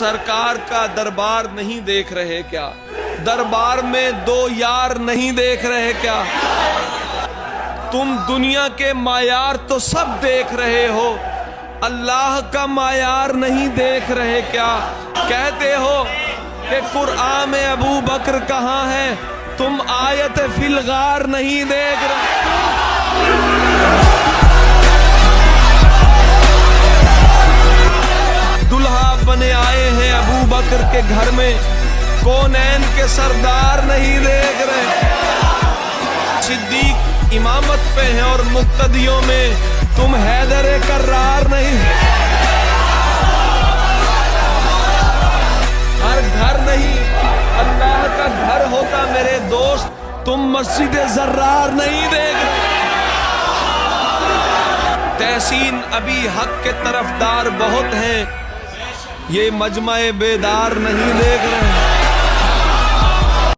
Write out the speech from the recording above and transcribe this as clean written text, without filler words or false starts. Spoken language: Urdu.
سرکار کا دربار نہیں دیکھ رہے کیا؟ دربار میں دو یار نہیں دیکھ رہے کیا؟ تم دنیا کے معیار تو سب دیکھ رہے ہو، اللہ کا معیار نہیں دیکھ رہے کیا؟ کہتے ہو کہ قرآن میں ابو بکر کہاں ہے، تم آیت فی الغار نہیں دیکھ رہے۔ دلہا بنے آئے ہیں ابو بکر کے گھر میں، کونین کے سردار نہیں دیکھ رہے۔ صدیق امامت پہ ہیں اور مقتدیوں میں تم حیدر کرار نہیں۔ ہر گھر نہیں اللہ کا گھر ہوتا میرے دوست، تم مسجد زرار نہیں دیکھ رہے۔ تحسین ابی حق کے طرفدار بہت ہیں، یہ مجمع بیدار نہیں دیکھ رہے۔